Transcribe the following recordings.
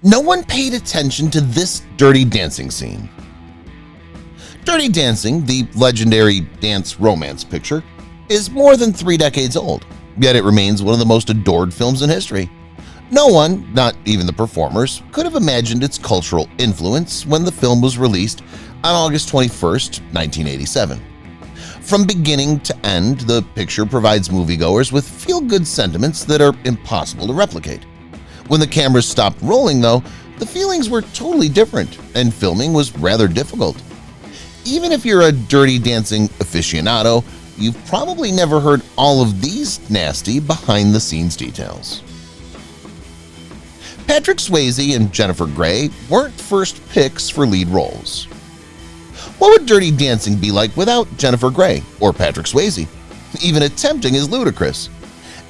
No one paid attention to this Dirty Dancing scene. Dirty Dancing, the legendary dance romance picture, is more than 3 decades old, yet it remains one of the most adored films in history. No one, not even the performers, could have imagined its cultural influence when the film was released on August 21, 1987. From beginning to end, the picture provides moviegoers with feel-good sentiments that are impossible to replicate. When the cameras stopped rolling, though, the feelings were totally different, and filming was rather difficult. Even if you're a Dirty Dancing aficionado, you've probably never heard all of these nasty behind-the-scenes details. Patrick Swayze and Jennifer Grey weren't first picks for lead roles. What would Dirty Dancing be like without Jennifer Grey or Patrick Swayze? Even attempting is ludicrous.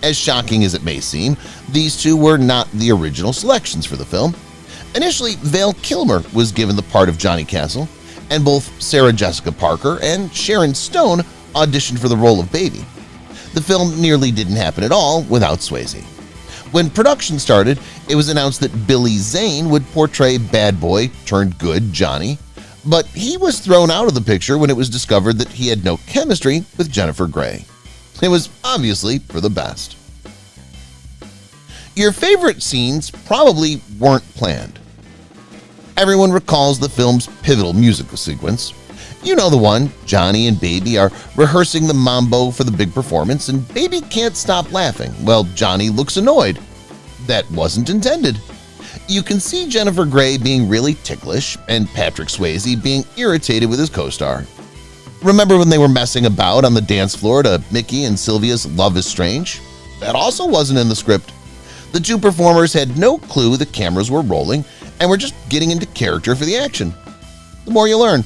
As shocking as it may seem, these two were not the original selections for the film. Initially, Val Kilmer was given the part of Johnny Castle, and both Sarah Jessica Parker and Sharon Stone auditioned for the role of Baby. The film nearly didn't happen at all without Swayze. When production started, it was announced that Billy Zane would portray bad boy turned good Johnny, but he was thrown out of the picture when it was discovered that he had no chemistry with Jennifer Grey. It was obviously for the best. Your favorite scenes probably weren't planned. Everyone recalls the film's pivotal musical sequence. You know the one. Johnny and Baby are rehearsing the mambo for the big performance, and Baby can't stop laughing while Johnny looks annoyed. That wasn't intended. You can see Jennifer Grey being really ticklish and Patrick Swayze being irritated with his co-star. Remember when they were messing about on the dance floor to Mickey and Sylvia's Love is Strange? That also wasn't in the script. The two performers had no clue the cameras were rolling and were just getting into character for the action. The more you learn.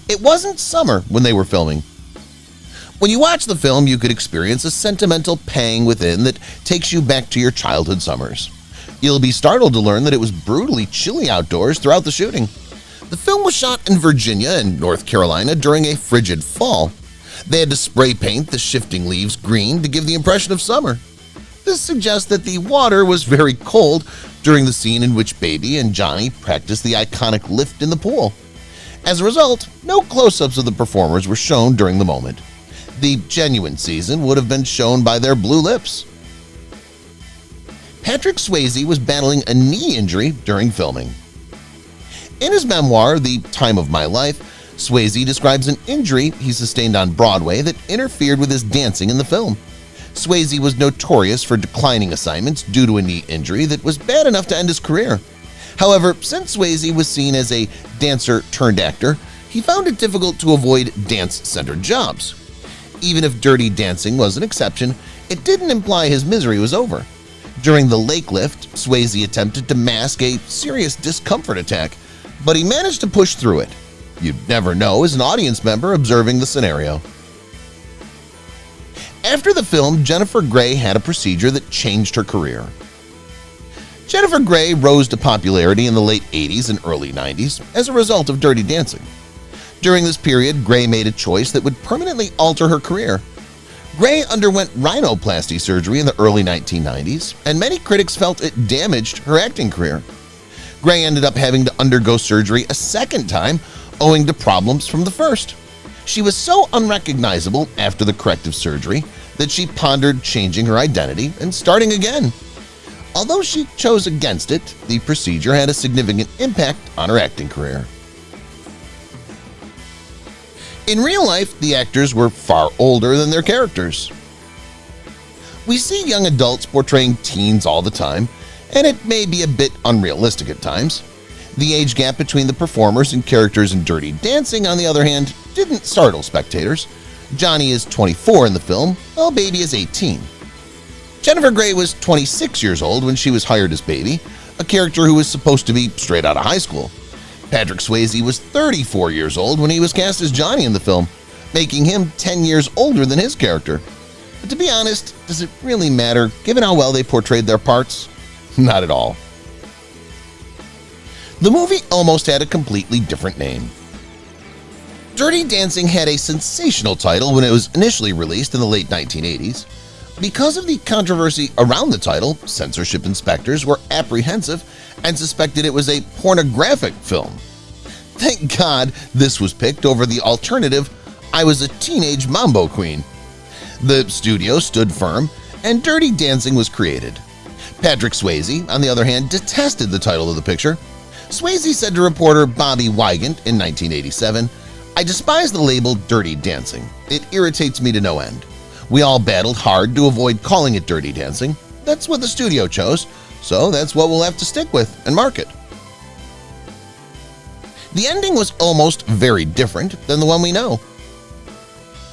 It wasn't summer when they were filming. When you watch the film, you could experience a sentimental pang within that takes you back to your childhood summers. You'll be startled to learn that it was brutally chilly outdoors throughout the shooting. The film was shot in Virginia and North Carolina during a frigid fall. They had to spray paint the shifting leaves green to give the impression of summer. This suggests that the water was very cold during the scene in which Baby and Johnny practiced the iconic lift in the pool. As a result, no close-ups of the performers were shown during the moment. The genuine season would have been shown by their blue lips. Patrick Swayze was battling a knee injury during filming. In his memoir, The Time of My Life, Swayze describes an injury he sustained on Broadway that interfered with his dancing in the film. Swayze was notorious for declining assignments due to a knee injury that was bad enough to end his career. However, since Swayze was seen as a dancer-turned-actor, he found it difficult to avoid dance-centered jobs. Even if Dirty Dancing was an exception, it didn't imply his misery was over. During the lake lift, Swayze attempted to mask a serious discomfort attack, but he managed to push through it. You'd never know as an audience member observing the scenario. After the film, Jennifer Grey had a procedure that changed her career. Jennifer Grey rose to popularity in the late 80s and early 90s as a result of Dirty Dancing. During this period, Grey made a choice that would permanently alter her career. Grey underwent rhinoplasty surgery in the early 1990s, and many critics felt it damaged her acting career. Grey ended up having to undergo surgery a second time owing to problems from the first. She was so unrecognizable after the corrective surgery that she pondered changing her identity and starting again. Although she chose against it, the procedure had a significant impact on her acting career. In real life, the actors were far older than their characters. We see young adults portraying teens all the time, and it may be a bit unrealistic at times. The age gap between the performers and characters in Dirty Dancing, on the other hand, didn't startle spectators. Johnny is 24 in the film, while Baby is 18. Jennifer Grey was 26 years old when she was hired as Baby, a character who was supposed to be straight out of high school. Patrick Swayze was 34 years old when he was cast as Johnny in the film, making him 10 years older than his character. But to be honest, does it really matter given how well they portrayed their parts? Not at all. The movie almost had a completely different name. Dirty Dancing had a sensational title when it was initially released in the late 1980s. Because of the controversy around the title, censorship inspectors were apprehensive and suspected it was a pornographic film. Thank God this was picked over the alternative, I was a teenage mambo queen. The studio stood firm, and Dirty Dancing was created. Patrick Swayze, on the other hand, detested the title of the picture. Swayze said to reporter Bobby Wygant in 1987, "I despise the label Dirty Dancing. It irritates me to no end. We all battled hard to avoid calling it Dirty Dancing. That's what the studio chose, so that's what we'll have to stick with and market." The ending was almost very different than the one we know.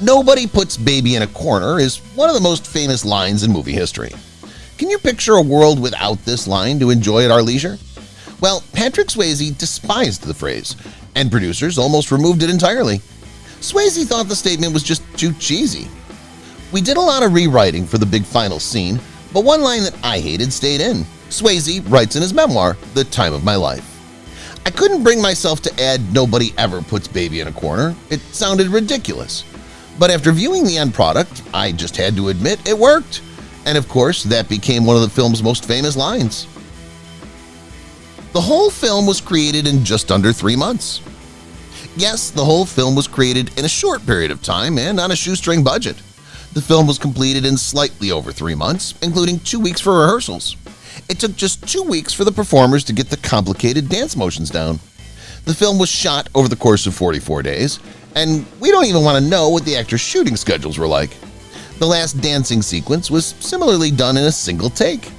"Nobody puts baby in a corner" is one of the most famous lines in movie history. Can you picture a world without this line to enjoy at our leisure? Well, Patrick Swayze despised the phrase, and producers almost removed it entirely. Swayze thought the statement was just too cheesy. "We did a lot of rewriting for the big final scene, but one line that I hated stayed in." Swayze writes in his memoir, The Time of My Life. "I couldn't bring myself to add 'nobody ever puts baby in a corner.' It sounded ridiculous. But after viewing the end product, I just had to admit it worked. And of course, that became one of the film's most famous lines." The whole film was created in just under 3 months. Yes, the whole film was created in a short period of time and on a shoestring budget. The film was completed in slightly over 3 months, including 2 weeks for rehearsals. It took just 2 weeks for the performers to get the complicated dance motions down. The film was shot over the course of 44 days, and we don't even want to know what the actors' shooting schedules were like. The last dancing sequence was similarly done in a single take.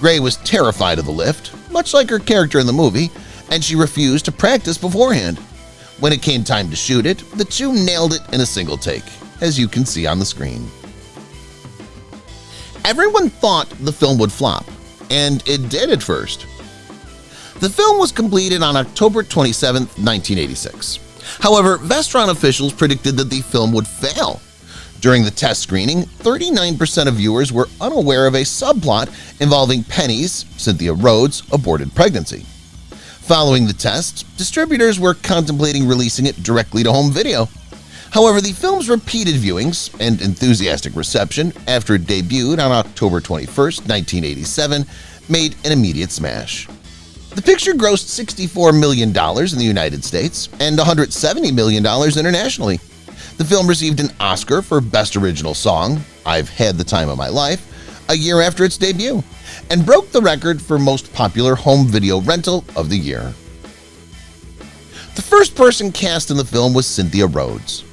Gray was terrified of the lift, much like her character in the movie, and she refused to practice beforehand. When it came time to shoot it, the two nailed it in a single take, as you can see on the screen. Everyone thought the film would flop, and it did at first. The film was completed on October 27, 1986. However, Vestron officials predicted that the film would fail. During the test screening, 39% of viewers were unaware of a subplot involving Penny's, Cynthia Rhodes' aborted pregnancy. Following the test, distributors were contemplating releasing it directly to home video. However, the film's repeated viewings and enthusiastic reception after it debuted on October 21, 1987, made an immediate smash. The picture grossed $64 million in the United States and $170 million internationally. The film received an Oscar for Best Original Song, I've Had the Time of My Life, a year after its debut, and broke the record for most popular home video rental of the year. The first person cast in the film was Cynthia Rhodes.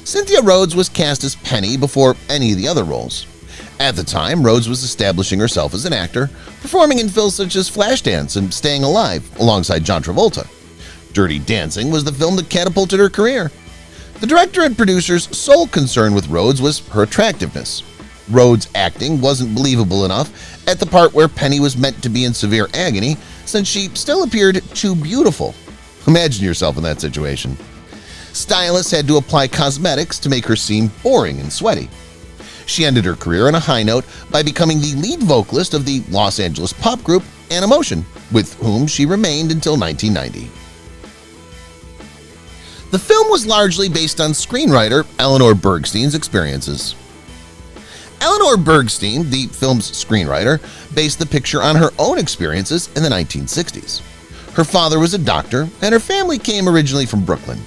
Cynthia Rhodes was cast as Penny before any of the other roles. At the time, Rhodes was establishing herself as an actor, performing in films such as Flashdance and Staying Alive alongside John Travolta. Dirty Dancing was the film that catapulted her career. The director and producer's sole concern with Rhodes was her attractiveness. Rhodes' acting wasn't believable enough at the part where Penny was meant to be in severe agony, since she still appeared too beautiful. Imagine yourself in that situation. Stylists had to apply cosmetics to make her seem boring and sweaty. She ended her career on a high note by becoming the lead vocalist of the Los Angeles pop group Animotion, with whom she remained until 1990. The film was largely based on screenwriter Eleanor Bergstein's experiences. Eleanor Bergstein, the film's screenwriter, based the picture on her own experiences in the 1960s. Her father was a doctor, and her family came originally from Brooklyn.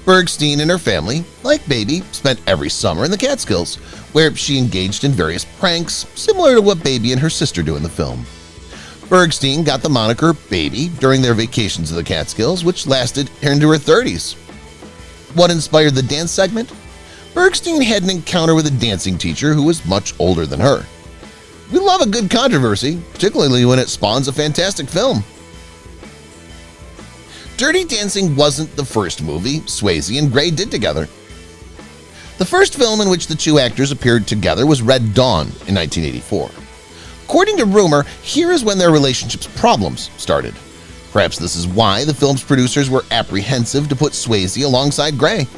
Bergstein and her family, like Baby, spent every summer in the Catskills, where she engaged in various pranks similar to what Baby and her sister do in the film. Bergstein got the moniker Baby during their vacations to the Catskills, which lasted into her 30s. What inspired the dance segment? Bergstein had an encounter with a dancing teacher who was much older than her. We love a good controversy, particularly when it spawns a fantastic film. Dirty Dancing wasn't the first movie Swayze and Gray did together. The first film in which the two actors appeared together was Red Dawn in 1984. According to rumor, here is when their relationship's problems started. Perhaps this is why the film's producers were apprehensive to put Swayze alongside Gray.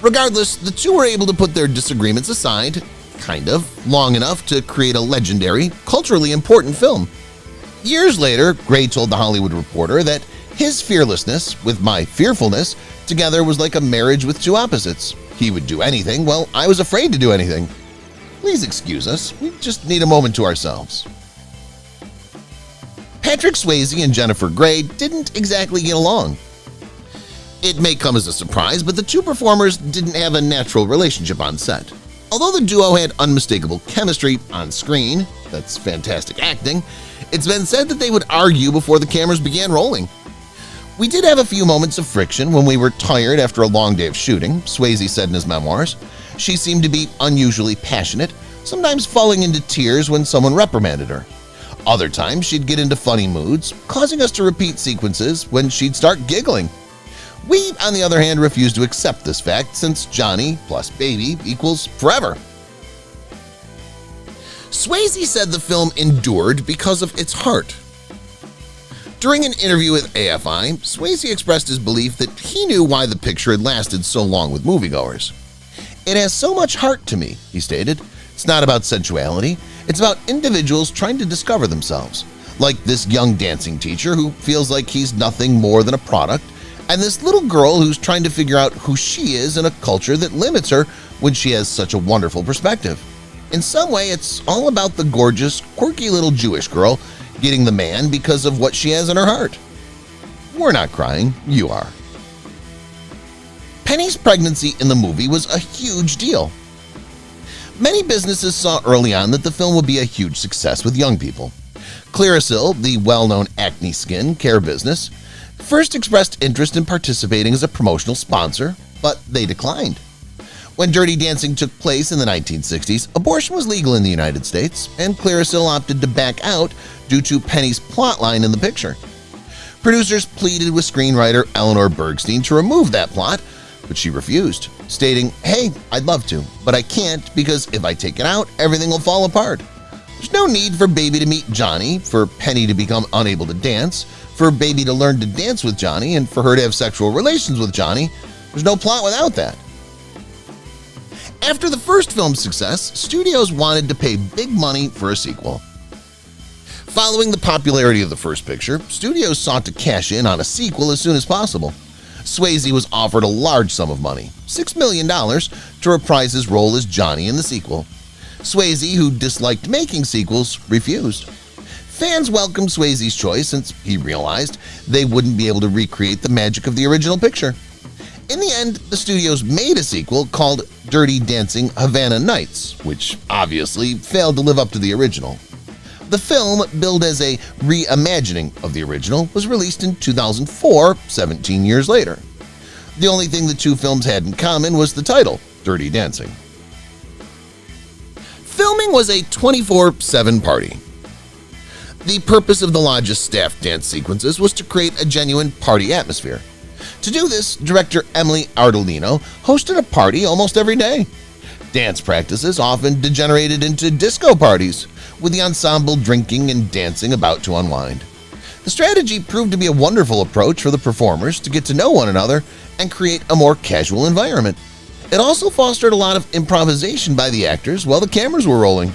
Regardless, the two were able to put their disagreements aside, kind of, long enough to create a legendary, culturally important film. Years later, Gray told The Hollywood Reporter that his fearlessness with my fearfulness together was like a marriage with two opposites. He would do anything, while I was afraid to do anything. Please excuse us, we just need a moment to ourselves. Patrick Swayze and Jennifer Grey didn't exactly get along. It may come as a surprise, but the two performers didn't have a natural relationship on set. Although the duo had unmistakable chemistry on screen, that's fantastic acting, it's been said that they would argue before the cameras began rolling. We did have a few moments of friction when we were tired after a long day of shooting, Swayze said in his memoirs. She seemed to be unusually passionate, sometimes falling into tears when someone reprimanded her. Other times she'd get into funny moods, causing us to repeat sequences when she'd start giggling. We, on the other hand, refused to accept this fact since Johnny plus baby equals forever. Swayze said the film endured because of its heart. During an interview with AFI, Swayze expressed his belief that he knew why the picture had lasted so long with moviegoers. "It has so much heart to me," he stated. "It's not about sensuality, it's about individuals trying to discover themselves, like this young dancing teacher who feels like he's nothing more than a product, and this little girl who's trying to figure out who she is in a culture that limits her when she has such a wonderful perspective. In some way, it's all about the gorgeous, quirky little Jewish girl getting the man because of what she has in her heart." We're not crying, you are. Penny's pregnancy in the movie was a huge deal. Many businesses saw early on that the film would be a huge success with young people. Clearasil, the well-known acne skin care business, first expressed interest in participating as a promotional sponsor, but they declined. When Dirty Dancing took place in the 1960s, abortion was legal in the United States, and Clearasil opted to back out due to Penny's plotline in the picture. Producers pleaded with screenwriter Eleanor Bergstein to remove that plot, but she refused, stating, "Hey, I'd love to, but I can't because if I take it out, everything will fall apart. There's no need for Baby to meet Johnny, for Penny to become unable to dance, for Baby to learn to dance with Johnny, and for her to have sexual relations with Johnny. There's no plot without that." After the first film's success, studios wanted to pay big money for a sequel. Following the popularity of the first picture, studios sought to cash in on a sequel as soon as possible. Swayze was offered a large sum of money, $6 million, to reprise his role as Johnny in the sequel. Swayze, who disliked making sequels, refused. Fans welcomed Swayze's choice since he realized they wouldn't be able to recreate the magic of the original picture. In the end, the studios made a sequel called Dirty Dancing Havana Nights, which obviously failed to live up to the original. The film, billed as a reimagining of the original, was released in 2004, 17 years later. The only thing the two films had in common was the title, Dirty Dancing. Filming was a 24/7 party. The purpose of the lodge's staff dance sequences was to create a genuine party atmosphere. To do this, director Emily Ardolino hosted a party almost every day. Dance practices often degenerated into disco parties, with the ensemble drinking and dancing about to unwind. The strategy proved to be a wonderful approach for the performers to get to know one another and create a more casual environment. It also fostered a lot of improvisation by the actors while the cameras were rolling.